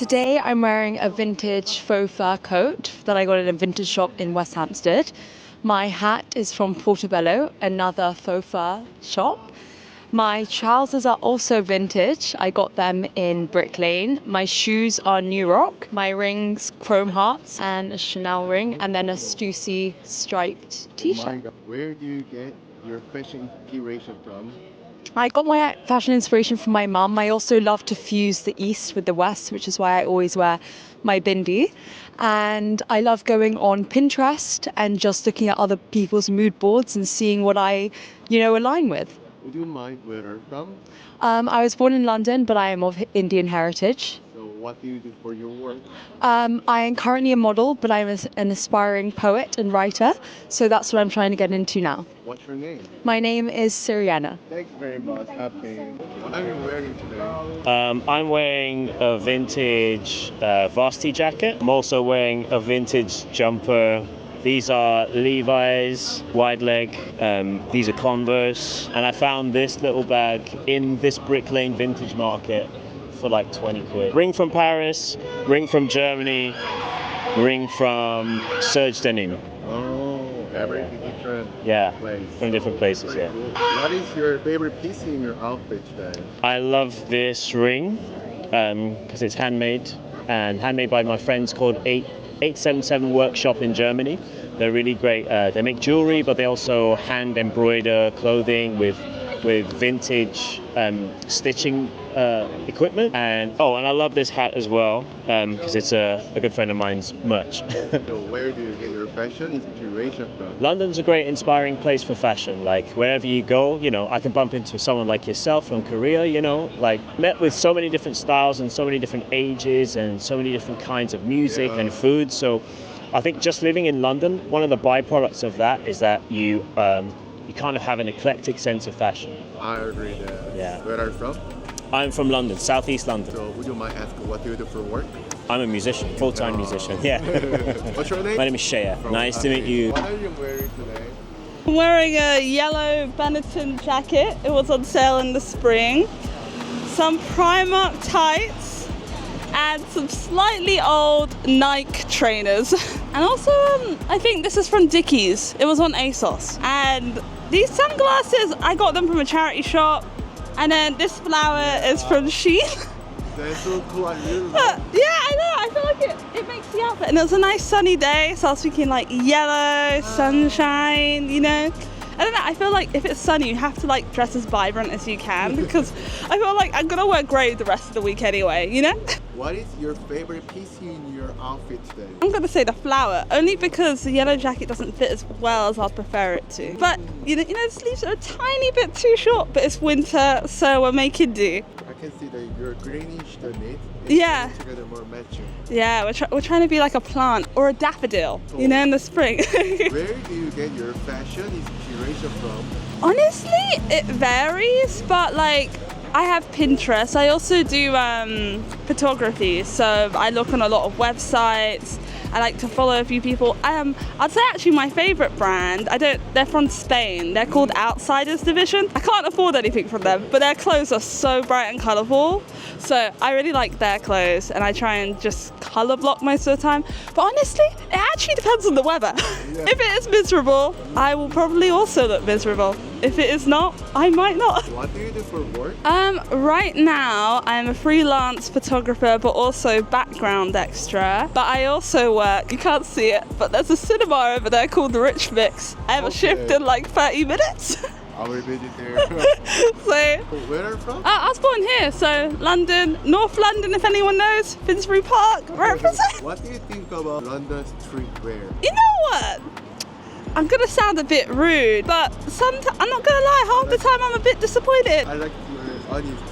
today I'm wearing a vintage faux fur coat that I got in a vintage shop in West Hampstead. My hat is from Portobello, another faux fur shop. My trousers are also vintage. I got them in Brick Lane. My shoes are New Rock. My rings, chrome hearts and a Chanel ring, and then a Stussy striped t-shirt. Where do you get your fashion inspiration from? I got my fashion inspiration from my mum. I also love to fuse the East with the West, which is why I always wear my bindi. And I love going on Pinterest and just looking at other people's mood boards and seeing what I, align with. Would you mind where you're from? I was born in London, but I am of Indian heritage. So what do you do for your work? I am currently a model, but I'm an aspiring poet and writer, so that's what I'm trying to get into now. What's your name? My name is Seriana. Thank you very much. Happy. What are you wearing today? I'm wearing a vintage varsity jacket. I'm also wearing a vintage jumper. These are Levi's wide leg. These are Converse. And I found this little bag in this Brick Lane vintage market for like 20 quid. Ring from Paris, ring from Germany, ring from Serge Denim. Oh, every different place. From different places, Very cool. What is your favorite piece in your outfit today? I love this ring because it's handmade by my friends called 877 Workshop in Germany. They're really great. They make jewelry, but they also hand embroider clothing with vintage stitching equipment. And I love this hat as well because it's a good friend of mine's merch. So where do you get your fashion inspiration from? London's a great inspiring place for fashion. Like wherever you go, I can bump into someone like yourself from Korea, like met with so many different styles and so many different ages and so many different kinds of music and food. So I think just living in London, one of the byproducts of that is that you kind of have an eclectic sense of fashion. I agree that. Yeah. Where are you from? I'm from London, southeast London. So would you mind asking what do you do for work? I'm a musician, full-time musician. Yeah. What's your name? My name is Shea. Nice to meet you. What are you wearing today? I'm wearing a yellow Benetton jacket. It was on sale in the spring. Some Primark tights and some slightly old Nike trainers. And also, I think this is from Dickies. It was on ASOS. And these sunglasses, I got them from a charity shop. And then this flower is from Shein. That's so cool. I really Yeah, I know. I feel like it makes the outfit. And it was a nice sunny day, so I was thinking like yellow, sunshine, I don't know, I feel like if it's sunny, you have to like dress as vibrant as you can because I feel like I'm gonna wear grey the rest of the week anyway, What is your favorite piece in your outfit today? I'm gonna say the flower, only because the yellow jacket doesn't fit as well as I'd prefer it to. But the sleeves are a tiny bit too short, but it's winter, so we're making do. I can see that you're greenish the knit. Yeah. Together more matching. Yeah, we're trying to be like a plant or a daffodil, in the spring. Where do you get your fashion inspiration from? Honestly, it varies, but like I have Pinterest. I also do photography, so I look on a lot of websites. I like to follow a few people. I'd say actually my favorite brand, they're from Spain. They're called Outsiders Division. I can't afford anything from them, but their clothes are so bright and colourful. So I really like their clothes and I try and just colour block most of the time. But honestly, it actually depends on the weather. Yeah. If it is miserable, I will probably also look miserable. If it is not, I might not. What do you do for work? Right now, I'm a freelance photographer, but also background extra. But I also work, you can't see it, but there's a cinema over there called the Rich Mix. I have a shift in like 30 minutes. I will visit there. So, Where are you from? I was born here, so London, North London, if anyone knows, Finsbury Park, represent. What do you think about London streetwear? You know what? I'm gonna sound a bit rude, but sometimes, I'm not gonna lie, half the time I'm a bit disappointed. I like your honest.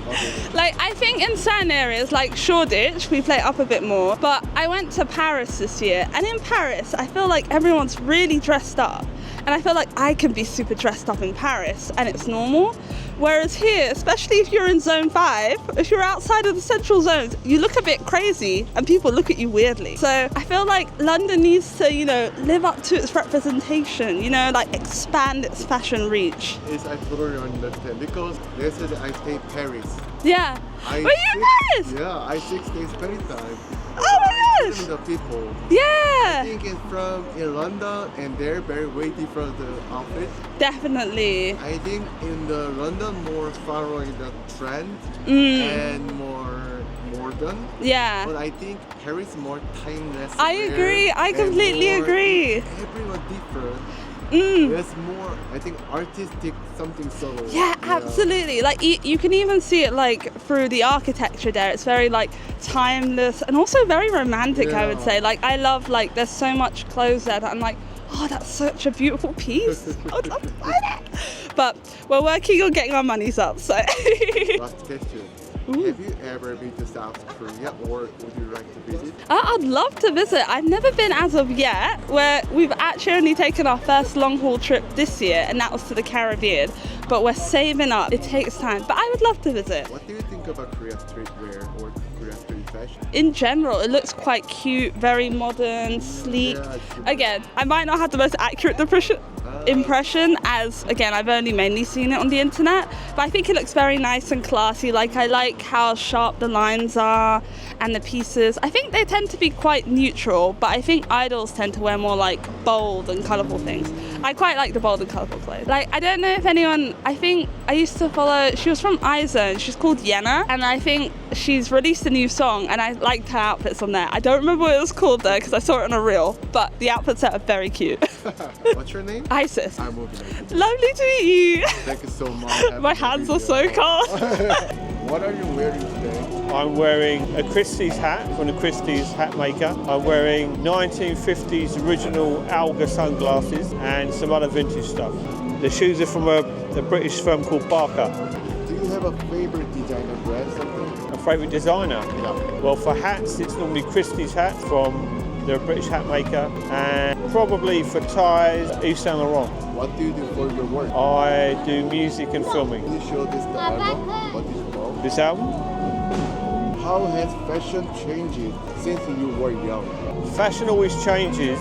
Okay. Like, I think in certain areas, like Shoreditch, we play up a bit more. But I went to Paris this year, and in Paris, I feel like everyone's really dressed up. And I feel like I can be super dressed up in Paris and it's normal. Whereas here, especially if you're in zone 5, if you're outside of the central zones, you look a bit crazy and people look at you weirdly. So I feel like London needs to, live up to its representation, like expand its fashion reach. Yes, I totally understand. Because yesterday I stayed in Paris. Yeah. Were you in Paris? Yeah, I 6 days Paris time. Oh my gosh! The people. I Yeah. think it's from in London and they're very way different the outfit. Definitely. I think in the London more following the trend and more modern. Yeah. But I think Paris more timeless. I agree. I completely agree. Everyone different. Mm. There's more, I think, artistic something solo. Yeah, absolutely. Like you can even see it like through the architecture there. It's very like timeless and also very romantic, I would say. Like I love like there's so much clothes there that I'm like, oh, that's such a beautiful piece. I would love to buy that. But we're working on getting our monies up, so. Last question. Ooh. Have you ever been to South Korea or would you like to visit? I'd love to visit. I've never been as of yet, where we've actually only taken our first long haul trip this year, and that was to the Caribbean. But we're saving up. It takes time, but I would love to visit. What do you think about Korean streetwear or Korean street fashion? In general, it looks quite cute, very modern, sleek. Yeah, Again, I might not have the most accurate impression as, again, I've only mainly seen it on the internet, but I think it looks very nice and classy. Like, I like how sharp the lines are and the pieces. I think they tend to be quite neutral, but I think idols tend to wear more like bold and colourful things. I quite like the bold and colourful clothes. Like, I don't know if anyone, I think I used to follow, she was from iZone, she's called Yena, and I think she's released a new song and I liked her outfits on there. I don't remember what it was called though because I saw it on a reel, but the outfits are very cute. What's your name? Isis. I'm Morgan. Lovely to meet you. Thank you so much. My hands are so cold. What are you wearing today? I'm wearing a Christie's hat from the Christie's hat maker. I'm wearing 1950s original Alga sunglasses and some other vintage stuff. The shoes are from a British firm called Barker. Do you have a favorite designer brand, something? A favourite designer? Yeah. Well, for hats, it's normally Christie's hats from the British hat maker, and probably for ties, Yves Saint Laurent. What do you do for your work? I do music and filming. Can you show this the album? What is it called? This album? How has fashion changed since you were young? Fashion always changes,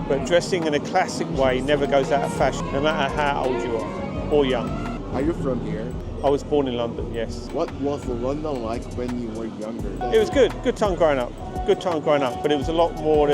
but dressing in a classic way never goes out of fashion, no matter how old you are or young. Are you from here? I was born in London, yes. What was London like when you were younger? It was good. Good time growing up. Good time growing up, but it was a lot more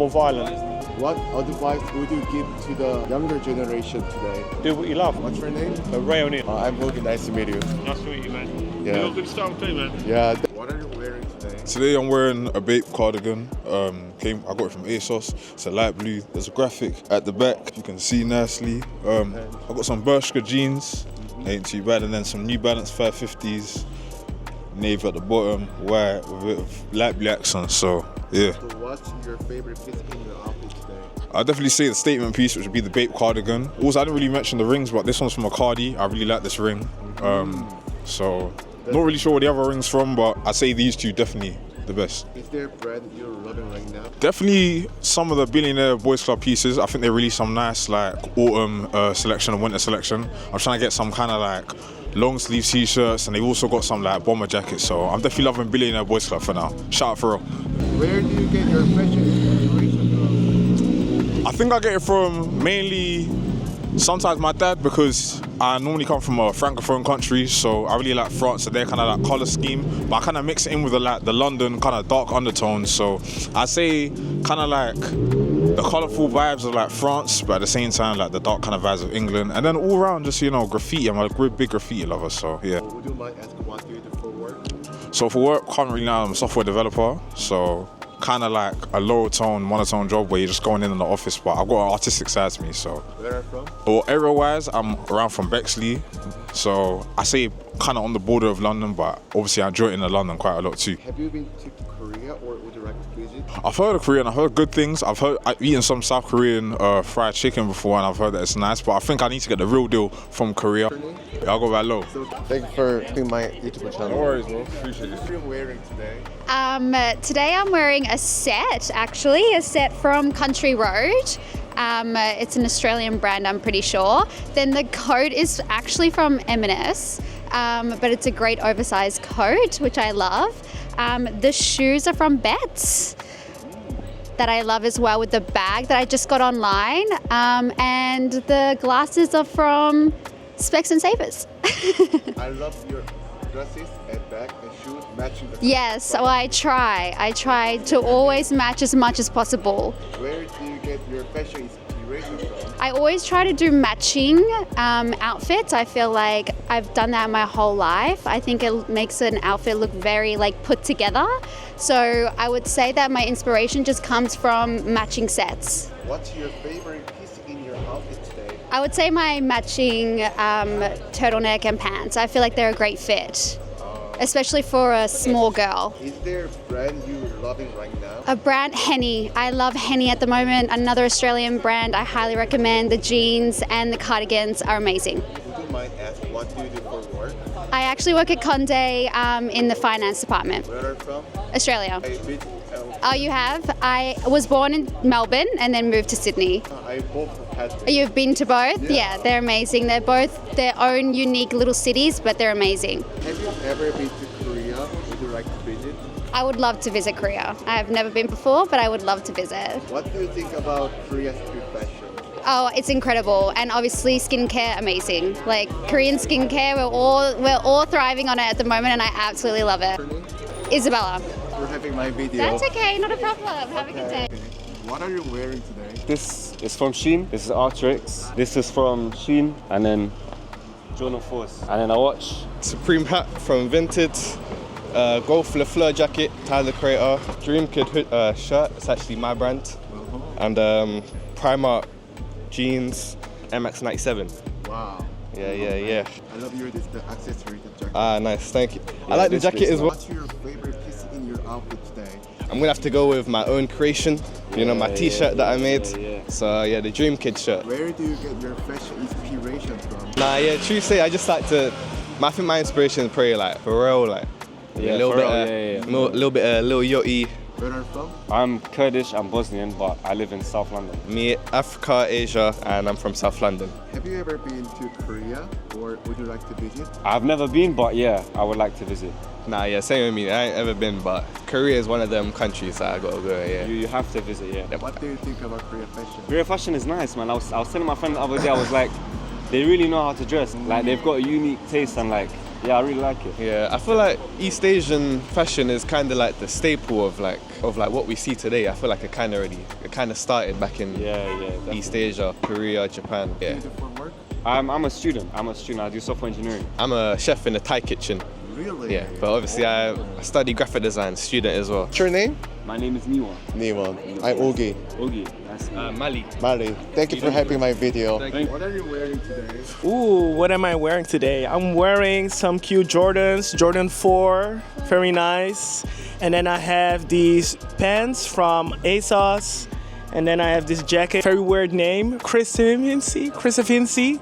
violent. What advice would you give to the younger generation today? Do what you love. What's your name? Ray O'Neill. I'm Logan. Nice to meet you. Nice to meet you, man. Yeah. You got good style too, man. Yeah. What are you wearing today? Today I'm wearing a Bape cardigan. I got it from ASOS. It's a light blue. There's a graphic at the back. You can see nicely. I got some Bershka jeans. Ain't too bad. And then some New Balance 550s. Navy at the bottom, white with a bit of light blue accents. So yeah. So what's your favorite piece in your outfit today? I'd definitely say the statement piece, which would be the Bape cardigan. Also, I didn't really mention the rings, but this one's from a Cardi. I really like this ring. So not really sure where the other ring's from, but I'd say these two definitely the best. Is there a brand you're loving right now? Definitely some of the Billionaire Boys Club pieces. I think they released some nice like autumn selection and winter selection. I'm trying to get some kind of like long sleeve t-shirts, and they've also got some like bomber jackets. So I'm definitely loving Billionaire Boys Club for now. Shout out for real. Where do you get your fashion inspiration from? I think I get it from mainly sometimes my dad, because I normally come from a francophone country, so I really like France, so their kind of like colour scheme, but I kind of mix it in with the London kind of dark undertones. So I say kind of like the colourful vibes of like France, but at the same time like the dark kind of vibes of England, and then all around just graffiti. I'm a big graffiti lover, so yeah. Would you mind asking what do you do for work? So for work, currently now I'm a software developer, so kind of like a low tone, monotone job where you're just going in the office, but I've got an artistic side to me, so. Where are you from? Well, area-wise, I'm around from Bexley, so I say kind of on the border of London, but obviously I enjoy it in London quite a lot too. Have you been to Korea or would you like to visit? I've heard of Korea and I've heard good things. I've eaten some South Korean fried chicken before, and I've heard that it's nice, but I think I need to get the real deal from Korea. I'll go back low. So thank you for doing my YouTube channel. No worries, bro. Appreciate it. What are you wearing today? Today I'm wearing a set from Country Road. It's an Australian brand, I'm pretty sure. Then the coat is actually from M&S, but it's a great oversized coat, which I love. The shoes are from Bets, that I love as well, with the bag that I just got online. And the glasses are from Specs and Savers. I love your dresses and bag and shoes matching the Yes, so I try to always match as much as possible. Where do you get your fashion inspiration from? I always try to do matching outfits. I feel like I've done that my whole life. I think it makes an outfit look very like put together. So I would say that my inspiration just comes from matching sets. What's your favorite piece in your outfit today? I would say my matching turtleneck and pants. I feel like they're a great fit, especially for a small girl. Is there a brand you're loving right now? A brand, Henny. I love Henny at the moment. Another Australian brand I highly recommend. The jeans and the cardigans are amazing. Would you mind asking what do you do for work? I actually work at Condé in the finance department. Where are you from? Australia. I visit, Oh, you have? I was born in Melbourne and then moved to Sydney. I both had been. You've been to both? Yeah, they're amazing. They're both their own unique little cities, but they're amazing. Have you ever been to Korea? Would you like to visit? I would love to visit Korea. I have never been before, but I would love to visit. What do you think about Korean street fashion? Oh, it's incredible, and obviously skincare, amazing. Like Korean skincare, we're all thriving on it at the moment, and I absolutely love it. Your name? Isabella. For having my video. That's okay, not a problem. Have a good day. What are you wearing today? This is from Shein. This is Artrix. This is from Shein, and then Jordan Force. And then I watch Supreme hat from Vinted, Golf Le Fleur jacket, Tyler Creator, Dream Kid shirt, it's actually my brand, and Primark jeans, MX97. Wow. Yeah. I love your the accessory, the jacket. Ah, nice, thank you. I like the jacket as well. What's your favorite piece in your outfit today? I'm gonna have to go with my own creation, you know, my t-shirt that I made. So yeah, the Dream Kid shirt. Where do you get your fashion inspiration from? Nah, yeah, true say, I just like to, I think my inspiration is probably like Pharrell, like a little bit, Lil Yachty. Where are you from? I'm Kurdish and Bosnian, but I live in South London. Me, Africa, Asia, and I'm from South London. Have you ever been to Korea, or would you like to visit? I've never been, but yeah, I would like to visit. Nah, yeah, same with me. I ain't ever been, but Korea is one of them countries that I gotta go, yeah. You have to visit, yeah. What do you think about Korean fashion? Korean fashion is nice, man. I was telling my friend the other day, I was like, they really know how to dress. Like, they've got a unique taste, and like, yeah, I really like it. Yeah, I feel like East Asian fashion is kind of like the staple of what we see today. I feel like it kind of started back in East Asia, Korea, Japan. Yeah. What do you do for work? I'm a student. I do software engineering. I'm a chef in a Thai kitchen. Really? Yeah, but obviously I study graphic design, student as well. What's your name? My name is Niwa. I'm Ogi. Ogi. That's Mali. Mali. Thank you for having my video. What are you wearing today? Ooh, what am I wearing today? I'm wearing some cute Jordans, Jordan 4, very nice. And then I have these pants from ASOS. And then I have this jacket, very weird name, Christopher.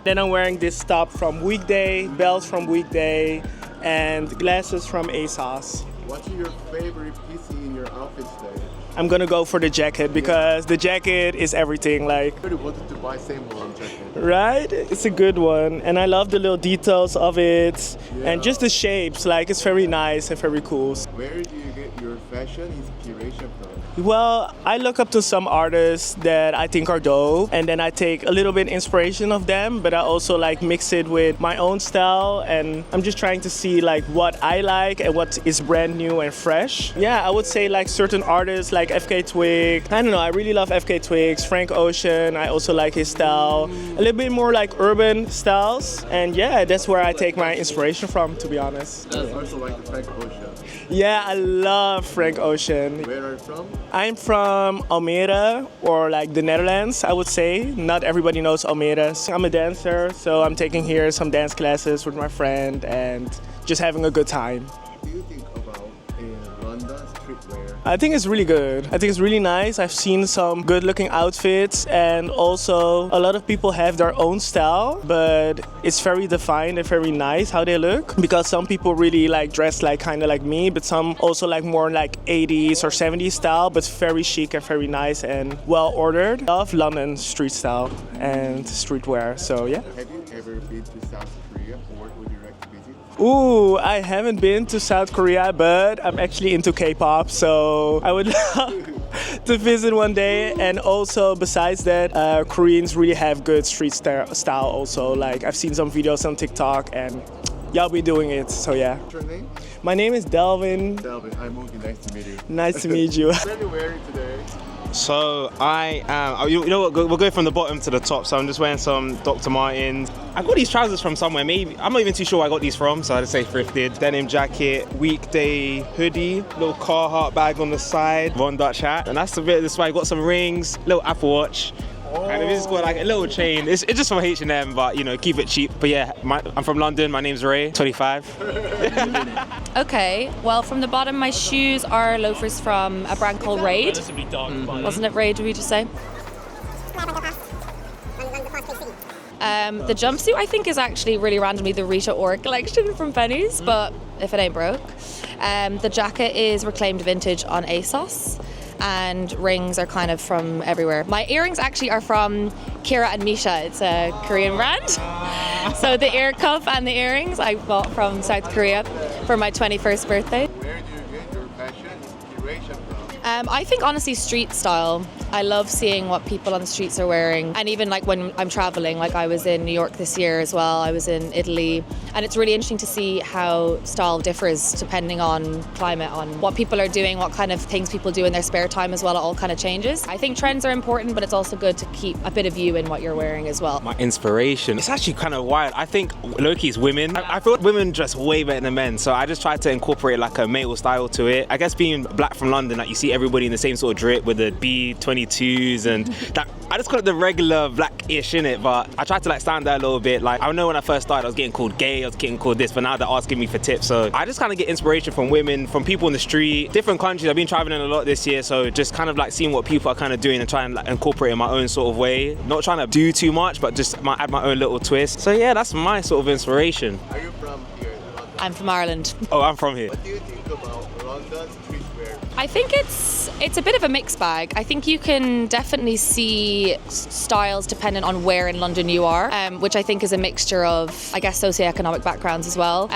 Then I'm wearing this top from Weekday, belts from Weekday, and glasses from ASOS. What's your favorite piece in your outfit today? I'm gonna go for the jacket because the jacket is everything. Like, I really wanted to buy same one jacket. right? It's a good one, and I love the little details of it, and just the shapes. Like, it's very nice and very cool. Where do you get your fashion inspiration from? Well, I look up to some artists that I think are dope, and then I take a little bit inspiration of them, but I also like mix it with my own style, and I'm just trying to see like what I like and what is brand new and fresh. Yeah, I would say like certain artists like FK Twig. I don't know, I really love FK Twigs, Frank Ocean, I also like his style. A little bit more like urban styles, and yeah, that's where I take my inspiration from, to be honest. I also like the Frank Ocean. Yeah, I love Frank Ocean. Where are you from? I'm from Almere, or like the Netherlands, I would say. Not everybody knows Almere. I'm a dancer, so I'm taking here some dance classes with my friend and just having a good time. What do you think about in London streetwear? I think it's really good. I think it's really nice. I've seen some good looking outfits, and also a lot of people have their own style, but it's very defined and very nice how they look, because some people really like dress like kind of like me, but some also like more like 80s or 70s style, but very chic and very nice and well ordered. Love London street style and streetwear, so yeah. Have you ever been to South Korea, or would you like to visit? Ooh, I haven't been to South Korea, but I'm actually into K-pop, so I would love to visit one day. And also, besides that, Koreans really have good street style also. Like, I've seen some videos on TikTok, and y'all be doing it, so yeah. What's your name? My name is Delvin. Delvin. I'm Mookie. Nice to meet you. Nice to meet you. What are you wearing today? So I am, you know what, we'll go from the bottom to the top. So I'm just wearing some Dr. Martens. I got these trousers from somewhere, maybe, I'm not even too sure where I got these from, so I'd say thrifted. Denim jacket, weekday hoodie, little Carhartt bag on the side, Von Dutch hat. And that's a bit of the swag. Got some rings, little Apple Watch. And I've just got like a little chain. It's just from H&M, but you know, keep it cheap. But yeah, I'm from London. My name's Ray, 25. Okay, well, from the bottom, my shoes are loafers from a brand called Raid. Wasn't it Raid, did we just say? The jumpsuit, I think, is actually really randomly the Rita Ora collection from Penny's, but if it ain't broke. The jacket is reclaimed vintage on ASOS. And rings are kind of from everywhere. My earrings actually are from Kira and Misha. It's a Korean brand. So the ear cuff and the earrings I bought from South Korea for my 21st birthday. Where do you get your fashion inspiration from? I think honestly street style. I love seeing what people on the streets are wearing, and even like when I'm traveling, like I was in New York this year as well, I was in Italy, and it's really interesting to see how style differs depending on climate, on what people are doing, what kind of things people do in their spare time as well. It all kind of changes. I think trends are important, but it's also good to keep a bit of you in what you're wearing as well. My inspiration, it's actually kind of wild. I think low-key is women. I feel women dress way better than men, so I just try to incorporate like a male style to it. I guess being black from London, like you see everybody in the same sort of drip with the B22s and that. I just call it the regular black-ish innit, but I try to like stand out a little bit. Like I know when I first started I was getting called gay, I was getting called this, but now they're asking me for tips. So I just kind of get inspiration from women, from people in the street, different countries. I've been traveling a lot this year, so just kind of like seeing what people are kind of doing and trying to like incorporate in my own sort of way. Not trying to do too much, but just add my own little twist. So yeah, that's my sort of inspiration. Are you from here in London? I'm from Ireland. Oh, I'm from here. What do you think about London streetwear? I think it's a bit of a mixed bag. I think you can definitely see styles dependent on where in London you are, which I think is a mixture of, I guess, socioeconomic backgrounds as well.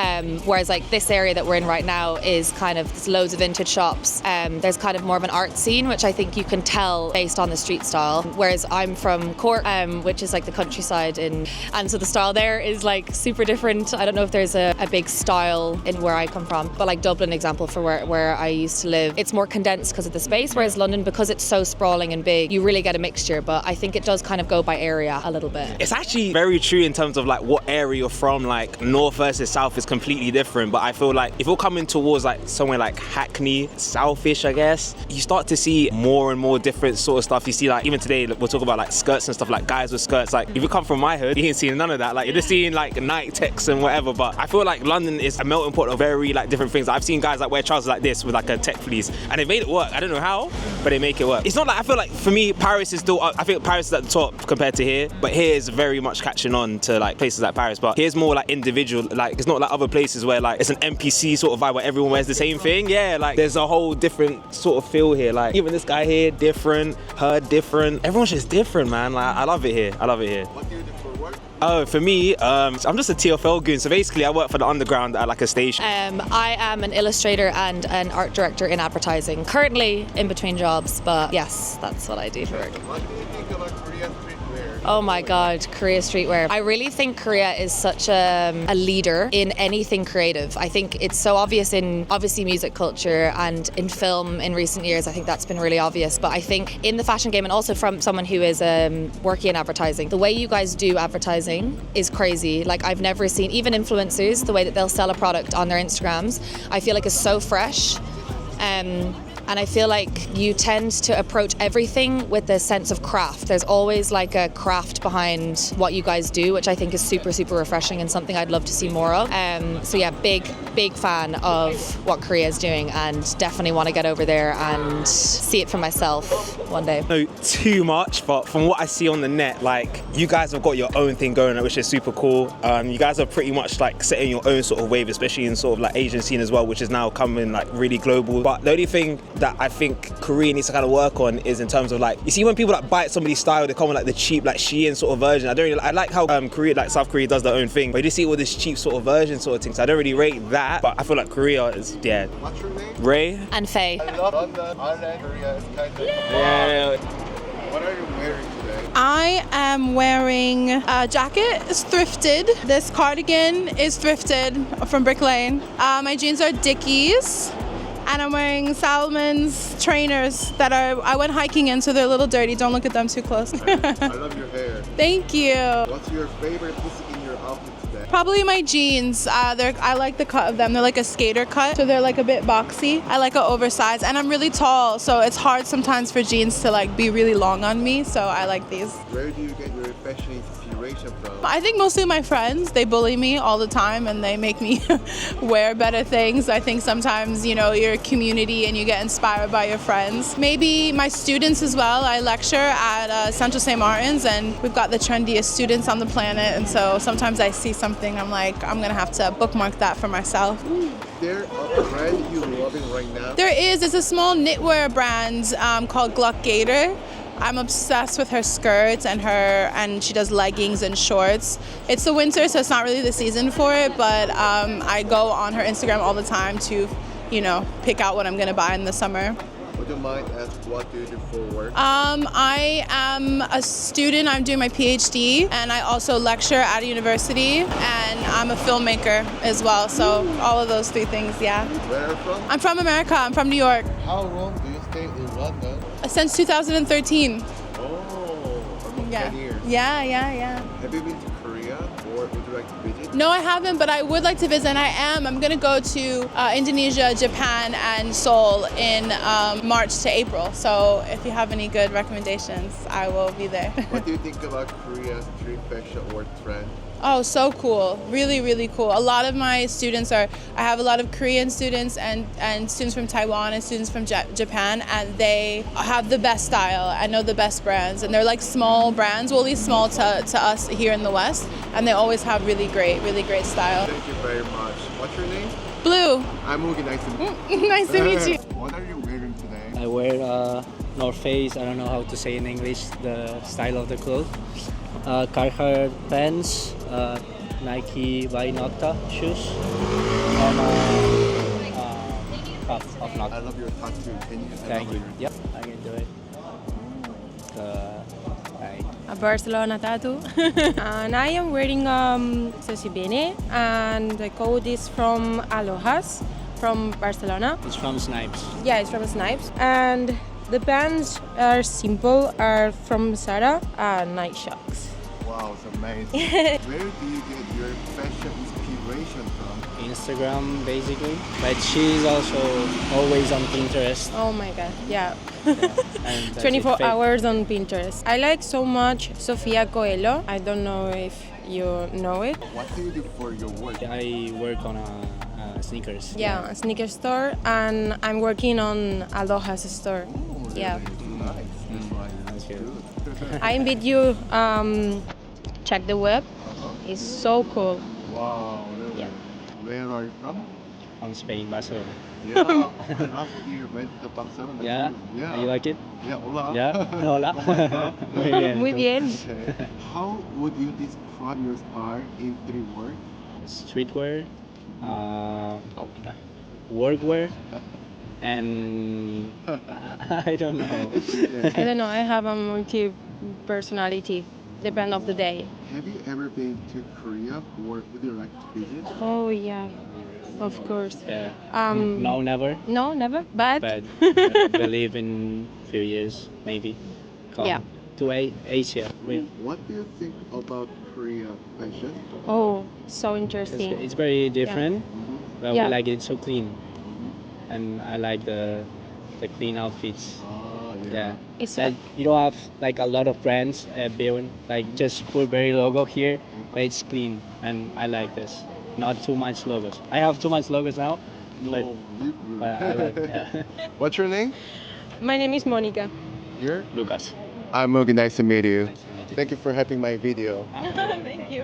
Whereas like this area that we're in right now is kind of, there's loads of vintage shops. There's kind of more of an art scene, which I think you can tell based on the street style. Whereas I'm from Cork, which is like the countryside, and so the style there is like super different. I don't know if there's a big style in where I come from, but like Dublin, example, for where I used to live, it's more condensed because of the space, whereas London, because it's so sprawling and big, you really get a mixture. But I think it does kind of go by area a little bit. It's actually very true in terms of like what area you're from. Like north versus south is completely different, but I feel like if you're coming towards like somewhere like Hackney, southish, I guess, you start to see more and more different sort of stuff. You see like even today we'll talk about like skirts and stuff, like guys with skirts. Like if you come from my hood, you ain't seeing none of that. Like you're just seeing like Nike Techs and whatever. But I feel like London is a melting pot of very like different things. I've seen guys like wear trousers like this with like a tech fleece, and they made it work. I don't know how, but they make it work. It's not like, I feel like for me Paris is still, I think Paris is at the top compared to here, but here is very much catching on to like places like Paris. But here's more like individual, like it's not like other places where like it's an NPC sort of vibe where everyone wears the same thing. Yeah, like there's a whole different sort of feel here. Like even this guy here, different, her different, everyone's just different, man. Like I love it here. I love it here. What do you do for work? Oh, for me, I'm just a TFL goon. So basically I work for the underground at like a station. I am an illustrator and an art director in advertising. Currently in between jobs, but yes, that's what I do for work. What do you think about Korean streetwear? Oh my God, Korea streetwear. I really think Korea is such a leader in anything creative. I think it's so obvious in obviously music culture and in film in recent years. I think that's been really obvious. But I think in the fashion game, and also from someone who is working in advertising, the way you guys do advertising is crazy. Like I've never seen, even influencers, the way that they'll sell a product on their Instagrams, I feel like is so fresh. And I feel like you tend to approach everything with a sense of craft. There's always like a craft behind what you guys do, which I think is super, super refreshing and something I'd love to see more of. So yeah, big big fan of what Korea is doing and definitely want to get over there and see it for myself one day. Know too much, but from what I see on the net, like you guys have got your own thing going on, which is super cool. You guys are pretty much like setting your own sort of wave, especially in sort of like Asian scene as well, which is now coming like really global. But the only thing that I think Korea needs to kind of work on is in terms of like, you see when people like bite somebody's style, they come with like the cheap like Shein sort of version. I like how Korea, like South Korea does their own thing, but you just see all this cheap sort of version sort of thing. So I don't really rate that, but I feel like Korea is, yeah. What's your name? Ray? And Faye. I love London, Ireland, Korea is kind of... Yeah. What are you wearing today? I am wearing a jacket. It's thrifted. This cardigan is thrifted from Brick Lane. My jeans are Dickies. And I'm wearing Salomons trainers that I went hiking in, so they're a little dirty. Don't look at them too close. I love your hair. Thank you. What's your favorite piece in your outfit today? Probably my jeans. I like the cut of them. They're like a skater cut, so they're like a bit boxy. I like an oversized, and I'm really tall, so it's hard sometimes for jeans to like be really long on me. So I like these. Where do you get your fashion inspiration from? I think mostly my friends. They bully me all the time, and they make me wear better things. I think sometimes, you know, you're a community and you get inspired by your friends. Maybe my students as well. I lecture at Central St. Martin's, and we've got the trendiest students on the planet, and so sometimes I see something, I'm like, I'm gonna have to bookmark that for myself. Is there a brand you loving right now? There is. It's a small knitwear brand called Gluck Gator. I'm obsessed with her skirts and she does leggings and shorts. It's the winter, so it's not really the season for it, but I go on her Instagram all the time to, you know, pick out what I'm gonna buy in the summer. Would you mind asking what do you do for work? I am a student. I'm doing my PhD, and I also lecture at a university, and I'm a filmmaker as well. So all of those three things, yeah. Where are you from? I'm from America. I'm from New York. How long do you stay in London? Since 2013. Oh, almost Yeah. 10 years. Yeah. Have you been to Korea, or would you like to visit? No, I haven't, but I would like to visit, and I'm going to go to Indonesia, Japan, and Seoul in March to April. So if you have any good recommendations, I will be there. What do you think about Korea's street fashion or trend? Oh, so cool. Really, really cool. A lot of my students I have a lot of Korean students and students from Taiwan and students from Japan, and they have the best style and know the best brands. And they're like small brands, well, at least small to us here in the West, and they always have really great style. Thank you very much. What's your name? Blue. I'm Oogie. Nice to meet you. Nice to meet you. What are you wearing today? I wear North Face. I don't know how to say in English the style of the clothes. Carhartt pants, Nike Vainota shoes, and of not. I love your tattoo. Can you Thank you. Yep, I can do it. A Barcelona tattoo. And I am wearing Sesi Bene, and the code is from Alojas, from Barcelona. It's from Snipes. Yeah, it's from Snipes. And the pants are simple, are from Zara, Night Shocks. Wow, it's amazing. Where do you get your fashion inspiration from? Instagram, basically. But she's also always on Pinterest. Oh my god, yeah. And that's 24 it. hours on Pinterest. I like so much Sofia Coelho. I don't know if you know it. What do you do for your work? I work on sneakers. Yeah, a sneaker store, and I'm working on Aloha's store. Oh, Yeah. nice. That's why That's good. I invite you check the web. It's so cool. Wow, really? Yeah. Where are you from? On Spain, Barcelona. Yeah, last year went to Barcelona. Yeah? Yeah. You like it? Yeah, hola. Yeah? Hola. Muy bien. Muy bien. Okay. How would you describe your style in 3 words? Streetwear, workwear, and I don't know. I don't know. I have a multi-personality. Depend of the day. Have you ever been to Korea, or would you like to visit? Oh yeah, of course. Yeah. Um, No, never. No, never. But But believe in few years, maybe. Come Yeah. to Asia. What do you think about Korea fashion? oh, so interesting. It's very different. But Yeah. like it's so clean, and I like the clean outfits. Yeah. It's That you don't have like a lot of brands built like just Burberry logo here, but it's clean, and I like this. Not too much logos. I have too much logos now. But I like, yeah. What's your name? My name is Monica. You're? Lucas. I'm Mugi. Nice to meet you. Thank you for helping my video. Thank you.